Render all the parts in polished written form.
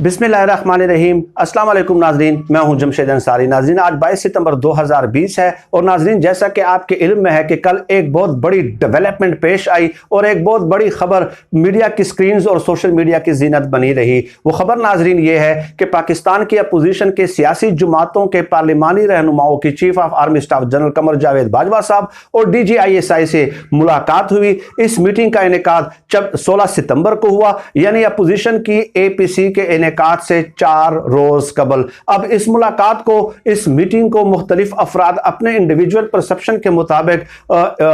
बिस्मिल्लाहिर्रहमानिर्रहीम। अस्सलाम वालेकुम नाजरीन, मैं हूं जमशेद अंसारी। नाजरीन, आज 22 सितंबर 2020 है और नाजरीन, जैसा कि आपके इल्म में है कि कल एक बहुत बड़ी डेवलपमेंट पेश आई और एक बहुत बड़ी खबर मीडिया की स्क्रीन्स और सोशल मीडिया की जीनत बनी रही। वो खबर नाजरीन ये है कि पाकिस्तान की अपोजिशन के सियासी जमातों के पार्लिमानी रहनुमाओं की chief of army staff general Qamar Javed Bajwa साहब और DGISI से मुलाकात हुई। इस मीटिंग का इनेकाद 16 सितंबर को हुआ, यानी अपोजिशन की APC के इनेकाद से 4 रोज कबल। अब इस मुलाकात को, इस मीटिंग को मुख्तलिफ अफराद अपने इंडिविजुअल परसेप्शन के मुताबिक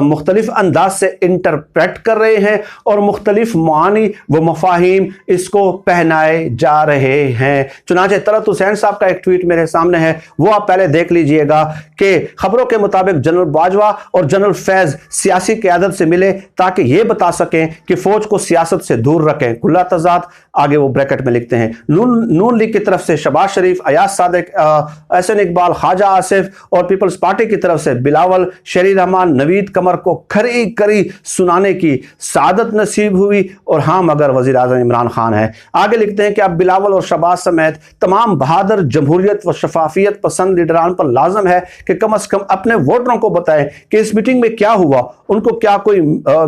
मुख्तलिफ अंदाज से इंटरप्रेट कर रहे हैं और मुख्तलिफ मानी व मफाहिम इसको पहनाए जा रहे हैं। चुनांचे तलत हुसैन साहब का एक ट्वीट मेरे सामने है, वो आप पहले देख लीजिएगा कि खबरों के मुताबिक जनरल बाजवा और जनरल फैज सियासी क़यादत से मिले ताकि ये बता सकें कि फौज को सियासत से दूर रखें। खुला तजाद, आगे वो ब्रैकेट में लिखते हैं, नून लीग की तरफ से शहबाज शरीफ, अयाज सादिक, एहसन इकबाल, ख्वाजा आसिफ और पीपल्स पार्टी की तरफ से बिलावल, शरीर रहमान, नवीद कमर को खरी खरी सुनाने की सादत नसीब हुई और हाँ मगर वजीर आज़म इमरान खान है। आगे लिखते हैं कि अब बिलावल और शहबाज समेत तमाम बहादुर जमहूरियत व शफाफियत पसंद लीडरान पर लाजम है कि कम अज कम अपने वोटरों को बताएं कि इस मीटिंग में क्या हुआ, उनको क्या कोई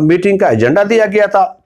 मीटिंग का एजेंडा दिया गया था,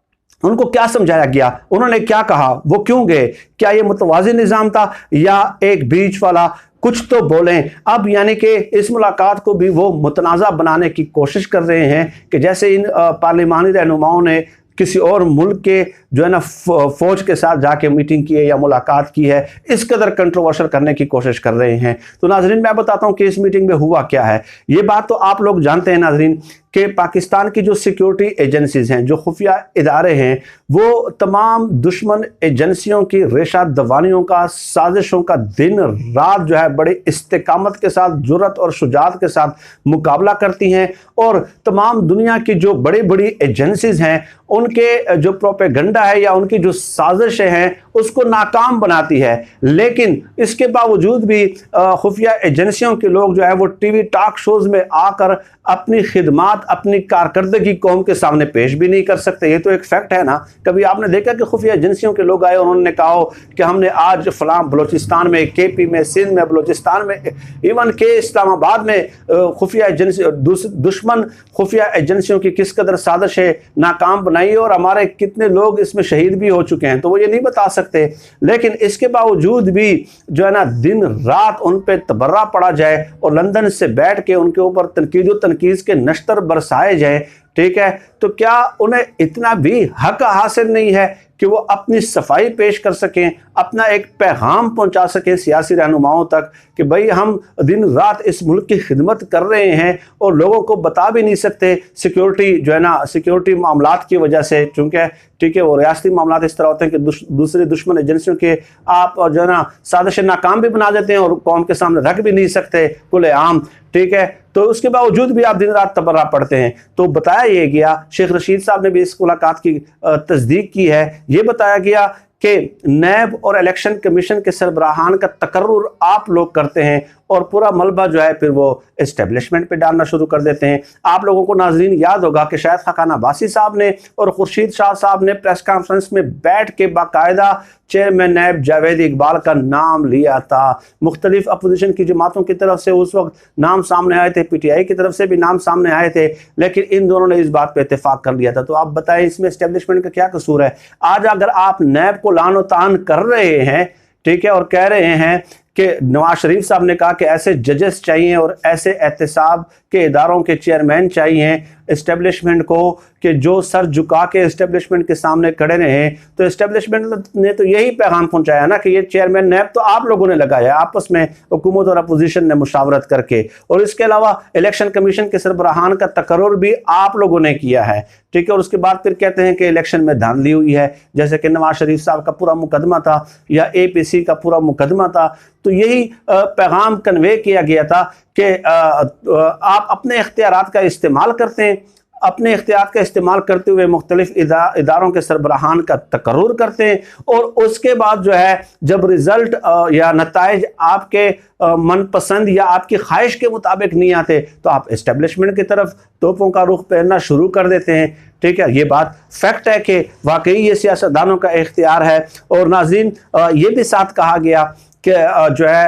उनको क्या समझाया गया, उन्होंने क्या कहा, वो क्यों गए, क्या ये मुतवाज़ी निज़ाम था या एक बीच वाला, कुछ तो बोलें। अब यानी कि इस मुलाकात को भी वो मुतनाज़ा बनाने की कोशिश कर रहे हैं कि जैसे इन पार्लिमानी रहनुमाओं ने किसी और मुल्क के जो है ना फौज के साथ जाके मीटिंग की है या मुलाकात की है, इस कदर कंट्रोवर्शियल करने की कोशिश कर रहे हैं। तो नाजरीन, मैं बताता हूं कि इस मीटिंग में हुआ क्या है। ये बात तो आप लोग जानते हैं नाजरीन कि पाकिस्तान की जो सिक्योरिटी एजेंसीज हैं, जो खुफिया इदारे हैं, वो तमाम दुश्मन एजेंसियों की रेशा दवानियों का, साजिशों का दिन रात जो है बड़े इस्तेकामत के साथ, जुर्रत और शुजात के साथ मुकाबला करती हैं और तमाम दुनिया की जो बड़ी बड़ी एजेंसीज हैं उनके जो प्रोपेगेंडा है या उनकी जो साजिशें हैं उसको नाकाम बनाती है। लेकिन इसके बावजूद भी खुफिया एजेंसियों के लोग जो है वो टीवी टॉक शोज में आकर अपनी खिदमात, अपनी कारकर्दगी कौम के सामने पेश भी नहीं कर सकते। ये तो एक फैक्ट है ना। कभी आपने देखा कि खुफिया एजेंसियों के लोग आए और उन्होंने कहा हो कि हमने आज फलां बलोचिस्तान में, KP में, सिंध में, बलोचिस्तान में, इवन के इस्लामाबाद में खुफिया एजेंसी, दुश्मन खुफिया एजेंसियों की किस कदर साजिशें नाकाम बनाई और हमारे कितने लोग इसमें शहीद भी हो चुके हैं, तो वो ये नहीं बता सकते। लेकिन इसके बावजूद भी जो है ना दिन रात उन पे तबर्रा पड़ा जाए और लंदन से बैठ के उनके ऊपर तनकीद के नश्तर बरसाए जाए, ठीक है, तो क्या उन्हें इतना भी हक हासिल नहीं है कि वो अपनी सफाई पेश कर सकें, अपना एक पैगाम पहुंचा सकें सियासी रहनुमाओं तक कि भाई हम दिन रात इस मुल्क की खिदमत कर रहे हैं और लोगों को बता भी नहीं सकते सिक्योरिटी जो है ना, सिक्योरिटी मामलात की वजह से, चूँकि ठीक है वो रियासती मामलात इस तरह होते हैं कि दूसरी दुश्मन एजेंसियों के आप जो है ना साजिश नाकाम भी बना देते हैं और कौम के सामने रख भी नहीं सकते खुलेआम, ठीक है, तो उसके बावजूद भी आप दिन रात तबर्रा पढ़ते हैं। तो बताया ये गया, शेख रशीद साहब ने भी इस मुलाकात की तस्दीक की है। ये बताया गया कि नैब और इलेक्शन कमीशन के सरबराहान का तकर्रुर आप लोग करते हैं और पूरा मलबा जो है फिर वो एस्टेब्लिशमेंट पे डालना शुरू कर देते हैं। आप लोगों को नाजरीन याद होगा कि शायद खान अब्बासी साहब ने और खुर्शीद शाह साहब ने प्रेस कॉन्फ्रेंस में बैठ के बाकायदा चेयरमैन नैब जावेद इकबाल का नाम लिया था। मुख्तलिफ अपोजिशन की जमातों की तरफ से उस वक्त नाम सामने आए थे, PTI की तरफ से भी नाम सामने आए थे, लेकिन इन दोनों ने इस बात पर इत्तेफाक कर लिया था। तो आप बताएं इसमें एस्टेब्लिशमेंट का क्या कसूर है? आज अगर आप नैब को लानो तान कर रहे हैं, ठीक है, और कह रहे हैं कि नवाज शरीफ साहब ने कहा कि ऐसे जजेस चाहिए और ऐसे एहतसाब के इदारों के चेयरमैन चाहिए एस्टेब्लिशमेंट को कि जो सर झुका के एस्टेब्लिशमेंट के सामने खड़े रहे, तो एस्टेब्लिशमेंट ने तो यही पैगाम पहुंचाया ना कि ये चेयरमैन नैब तो आप लोगों ने लगाया आपस में, हुकूमत और अपोजिशन ने मुशावरत करके, और इसके अलावा इलेक्शन कमीशन के सरबराहान का तकर्रुर भी आप लोगों ने किया है, ठीक है, और उसके बाद फिर कहते हैं कि इलेक्शन में धांधली हुई है, जैसे कि नवाज शरीफ साहब का पूरा मुकदमा था या APC का पूरा मुकदमा था। तो यही पैगाम कन्वे किया गया था कि आप अपने इख्तियारात का इस्तेमाल करते हैं, अपने इख्तियार का इस्तेमाल करते हुए मुख्तलिफ इदारों के सरबराहान का तकर्रुर करते हैं, और उसके बाद जो है जब रिज़ल्ट या नताइज आपके मनपसंद या आपकी ख्वाहिश के मुताबिक नहीं आते तो आप इस्टेब्लिशमेंट की तरफ तोपों का रुख पहनना शुरू कर देते हैं। ठीक है, ये बात फैक्ट है कि वाकई ये सियासतदानों का इख्तियार है। और नाज़रीन, ये भी साथ कहा गया कि जो है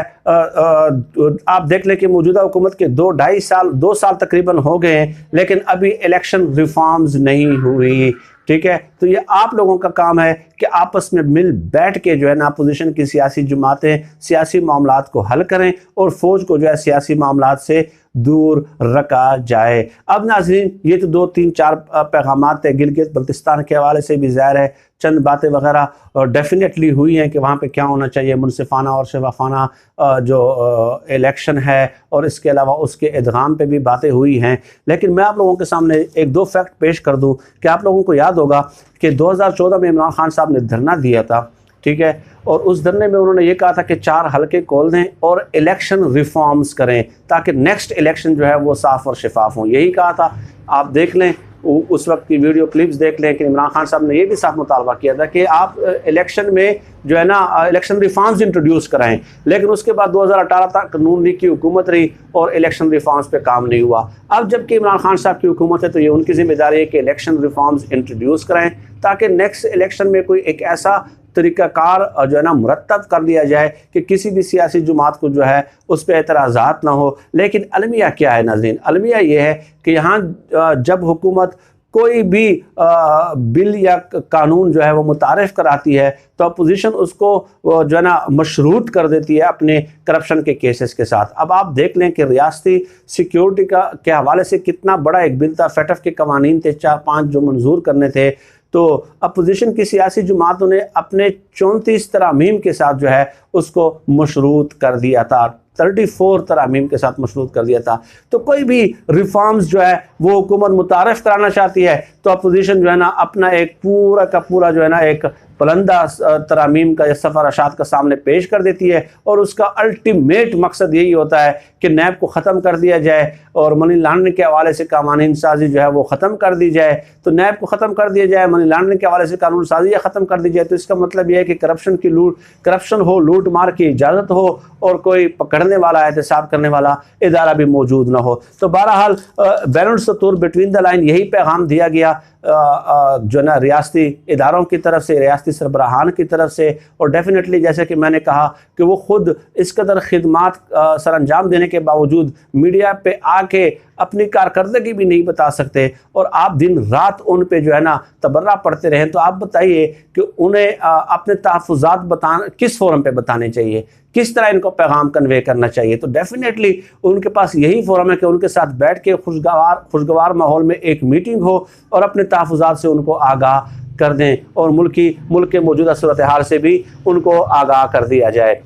आप देख लें कि मौजूदा हुकूमत के 2 साल तकरीबन हो गए हैं, लेकिन अभी इलेक्शन रिफॉर्म्स नहीं हुई। ठीक है, तो ये आप लोगों का काम है कि आपस में मिल बैठ के जो है ना अपोजिशन की सियासी जमातें सियासी मामलात को हल करें और फौज को जो है सियासी मामलात से दूर रखा जाए। अब नाज़रीन, ये तो 2-3-4 पैगामात थे। गिलगित बल्तिस्तान के हवाले से भी ज़ाहिर है चंद बातें वगैरह डेफिनेटली हुई हैं कि वहाँ पे क्या होना चाहिए, मुनसिफाना और शफाफाना जो इलेक्शन है, और इसके अलावा उसके इदगाम पे भी बातें हुई हैं। लेकिन मैं आप लोगों के सामने 1-2 फैक्ट पेश कर दूं कि आप लोगों को याद होगा कि 2014 में इमरान खान साहब ने धरना दिया था। ठीक है, और उस धरने में उन्होंने ये कहा था कि 4 हलके खोल दें और इलेक्शन रिफॉर्म्स करें ताकि नेक्स्ट इलेक्शन जो है वो साफ़ और शफाफ हों। यही कहा था। आप देख लें उस वक्त की वीडियो क्लिप्स देख लें कि इमरान खान साहब ने ये भी साफ मुतालबा किया था कि आप इलेक्शन में जो है ना इलेक्शन रिफॉर्म्स इंट्रोड्यूस कराएं। लेकिन उसके बाद 2018 तक नून लीग की हुकूमत रही और इलेक्शन रिफॉर्म्स पे काम नहीं हुआ। अब जबकि इमरान खान साहब की हुकूमत है तो ये उनकी जिम्मेदारी है कि इलेक्शन रिफॉर्म्स इंट्रोड्यूस कराएं ताकि नेक्स्ट इलेक्शन में कोई एक ऐसा तरीक़ाकार जो है ना मुरतब कर लिया जाए कि किसी भी सियासी जमात को जो है उस पर एतराज़ात ना हो। लेकिन अलमिया क्या है नाज़रीन? अलमिया ये है कि यहाँ जब हुकूमत कोई भी बिल या कानून जो है वो मुतारिफ कराती है तो अपोजिशन उसको जो है ना मशरूत कर देती है अपने करप्शन के केसेस के साथ। अब आप देख लें कि रियासती सिक्योरिटी के हवाले से कितना बड़ा एक बिल था, फेटफ के कवानीन थे 4-5 जो मंजूर करने थे, तो अपोजिशन की सियासी जमातों ने अपने 34 तरामीम के साथ जो है उसको मशरूत कर दिया था, 34 तरामीम के साथ मशरूत कर दिया था। तो कोई भी रिफॉर्म्स जो है वो हुकूमत मुतारफ़ कराना चाहती है तो अपोजिशन जो है ना अपना एक पूरा का पूरा जो है ना एक बुलंदा तरामीम का या सफ़ारशात का सामने पेश कर देती है, और उसका अल्टीमेट मकसद यही होता है कि नैब को ख़त्म कर दिया जाए और मनी लॉन्ड्रिंग के हवाले से कानून साजी जो है वो ख़त्म कर दी जाए। तो नैब को ख़त्म कर दिया जाए, मनी लॉन्ड्रिंग के हवाले से कानून साजी ख़त्म कर दी जाए, तो इसका मतलब यह है कि करप्शन हो, लूट मार की इजाज़त हो और कोई पकड़ने वाला एहतसाब करने वाला इदारा भी मौजूद ना हो। तो बहरहाल बैलेंस सतूर बिटवीन द लाइन यही पैगाम दिया गया जो ना रियासती इदारों की तरफ से, रियासती सरबराहान की तरफ से। और डेफिनेटली जैसे कि मैंने कहा कि वो खुद इस कदर खिदमात सर अंजाम देने के बावजूद मीडिया पे आके अपनी कारकर्दगी भी नहीं बता सकते और आप दिन रात उन पे जो है ना तबर्रा पढ़ते रहें, तो आप बताइए कि उन्हें अपने तहफ़्फ़ुज़ात किस फोरम पे बताने चाहिए, किस तरह इनको पैगाम कन्वे करना चाहिए। तो डेफिनेटली उनके पास यही फोरम है कि उनके साथ बैठ के खुशगवार माहौल में एक मीटिंग हो और अपने तहफ़्फ़ुज़ात से उनको आगाह कर दें और मुल्क के मौजूदा सूरत हाल से भी उनको आगाह कर दिया जाए।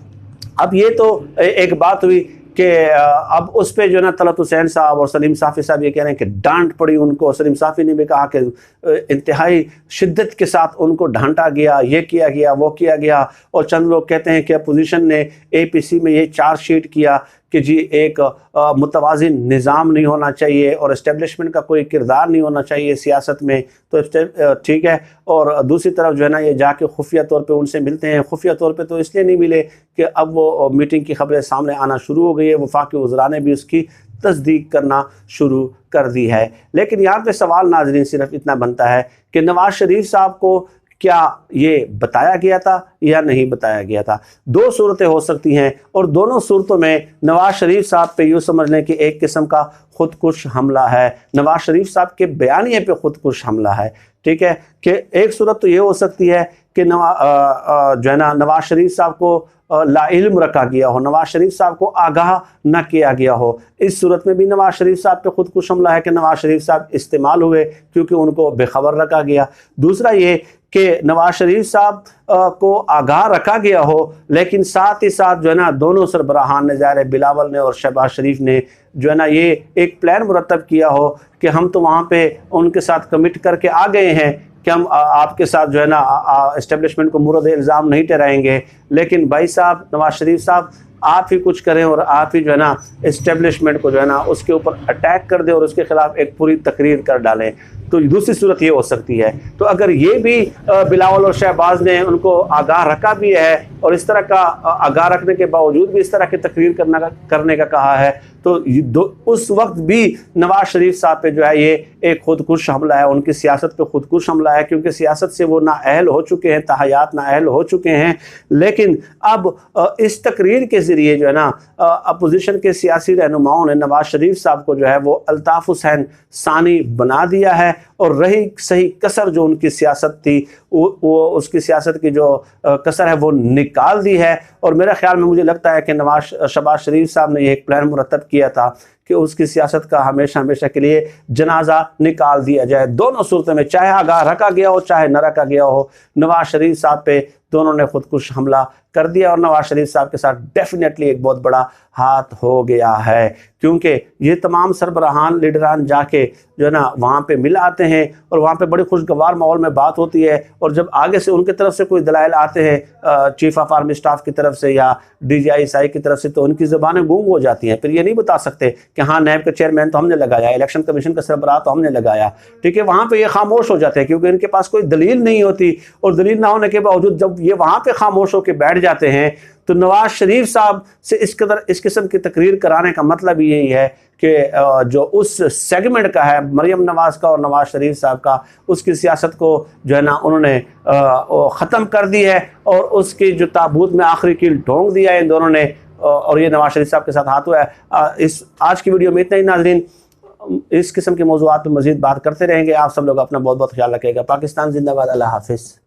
अब ये तो एक बात हुई कि अब उस पर जो है ना तलत हुसैन साहब और सलीम साफ़ी साहब ये कह रहे हैं कि डांट पड़ी उनको। सलीम साफ़ी ने भी कहा कि इंतहाई शिद्दत के साथ उनको डांटा गया, ये किया गया, वो किया गया। और चंद लोग कहते हैं कि अपोजिशन ने APC में ये चार्जशीट किया कि जी एक मुतवाज़िन निज़ाम नहीं होना चाहिए और इस्टेब्लिशमेंट का कोई किरदार नहीं होना चाहिए सियासत में। तो ठीक है, और दूसरी तरफ जो है ना ये जाके खुफिया तौर पे उनसे मिलते हैं। खुफिया तौर पे तो इसलिए नहीं मिले कि अब वो मीटिंग की खबरें सामने आना शुरू हो गई है, वफाकी वज़रा ने भी उसकी तस्दीक करना शुरू कर दी है। लेकिन यहाँ पे सवाल नाज़रीन सिर्फ इतना बनता है कि नवाज शरीफ साहब को क्या ये बताया गया था या नहीं बताया गया था? 2 सूरतें हो सकती हैं और दोनों सूरतों में नवाज शरीफ साहब पे यूँ समझ लें कि एक किस्म का खुदकुश हमला है, नवाज शरीफ साहब के बयानिए पे खुदकुश हमला है। ठीक है, कि एक सूरत तो ये हो सकती है कि जो है ना नवाज शरीफ साहब को लाइल्म रखा गया हो, नवाज शरीफ साहब को आगाह न किया गया हो। इस सूरत में भी नवाज शरीफ साहब पे खुदकुश हमला है कि नवाज शरीफ साहब इस्तेमाल हुए क्योंकि उनको बेखबर रखा गया। दूसरा ये कि नवाज शरीफ साहब को आगाह रखा गया हो, लेकिन साथ ही साथ जो है ना दोनों सरबराहान ने, ज़ाहिर है बिलावल ने और शहबाज शरीफ ने जो है ना ये एक प्लान मुरतब किया हो कि हम तो वहाँ पे उनके साथ कमिट करके आ गए हैं कि हम आपके साथ जो है ना इस्टेब्लिशमेंट को मुर्द इल्ज़ाम नहीं ठहराएंगे, लेकिन भाई साहब नवाज शरीफ साहब आप ही कुछ करें और आप ही जो है ना इस्टेब्लिशमेंट को जो है ना उसके ऊपर अटैक कर दें और उसके खिलाफ एक पूरी तकरीर कर डालें। तो दूसरी सूरत ये हो सकती है। तो अगर ये भी बिलावल और शहबाज ने उनको आगाह रखा भी है और इस तरह का आगाह रखने के बावजूद भी इस तरह की तकरीर करने का कहा है, तो उस वक्त भी नवाज शरीफ साहब पे जो है ये एक खुदकुश हमला है, उनकी सियासत पे खुदकुश हमला है, क्योंकि सियासत से वो नाअहल हो चुके हैं, तहयात नाअहल हो चुके हैं। लेकिन अब इस तकरीर के ज़रिए जो है ना अपोजिशन के सियासी रहनुमाओं ने नवाज शरीफ साहब को जो है वो अल्ताफ़ हुसैन सानी बना दिया है और रही सही कसर जो उनकी सियासत थी वो उसकी सियासत की जो कसर है वो निकाल दी है। और मेरे ख्याल में मुझे लगता है कि शहबाज शरीफ साहब ने ये एक प्लान मुरतब किया था कि उसकी सियासत का हमेशा हमेशा के लिए जनाजा निकाल दिया जाए। दोनों सूरतों में, चाहे आगाह रखा गया हो चाहे न रखा गया हो, नवाज शरीफ साहब पे दोनों ने खुदकुश हमला कर दिया और नवाज शरीफ साहब के साथ डेफिनेटली एक बहुत बड़ा हाथ हो गया है, क्योंकि ये तमाम सरबराहान लीडरान जाके जो है ना वहाँ पे मिल आते हैं और वहाँ पे बड़ी खुशगवार माहौल में बात होती है। और जब आगे से उनकी तरफ से कोई दलाइल आते हैं चीफ ऑफ आर्मी स्टाफ की तरफ से या DGI की तरफ से, तो उनकी ज़बानें गूंग हो जाती हैं। फिर ये नहीं बता सकते कि हाँ नैब के चेयरमैन तो हमने लगाया, इलेक्शन कमीशन का सरबराह तो हमने लगाया, ठीक है। वहाँ पे ये खामोश हो जाते हैं क्योंकि इनके पास कोई दलील नहीं होती। और दलील ना होने के बावजूद जब ये वहाँ पे खामोश होकर बैठ जाते हैं, तो नवाज शरीफ साहब से इस किस्म की तकरीर कराने का मतलब यही है कि जो उस सेगमेंट का है मरियम नवाज का और नवाज शरीफ साहब का, उसकी सियासत को जो है ना उन्होंने ख़त्म कर दी है और उसकी जो ताबूत में आखिरी कील ठोंक दिया है इन दोनों ने, और ये नवाज शरीफ साहब के साथ हाथ हुआ है। इस आज की वीडियो में इतना ही नाज़रीन। इस किस्म के मौज़ूआत पर मज़ीद बात करते रहेंगे। आप सब लोग अपना बहुत बहुत ख्याल रखिएगा। पाकिस्तान जिंदाबाद। अल्लाह हाफिज़।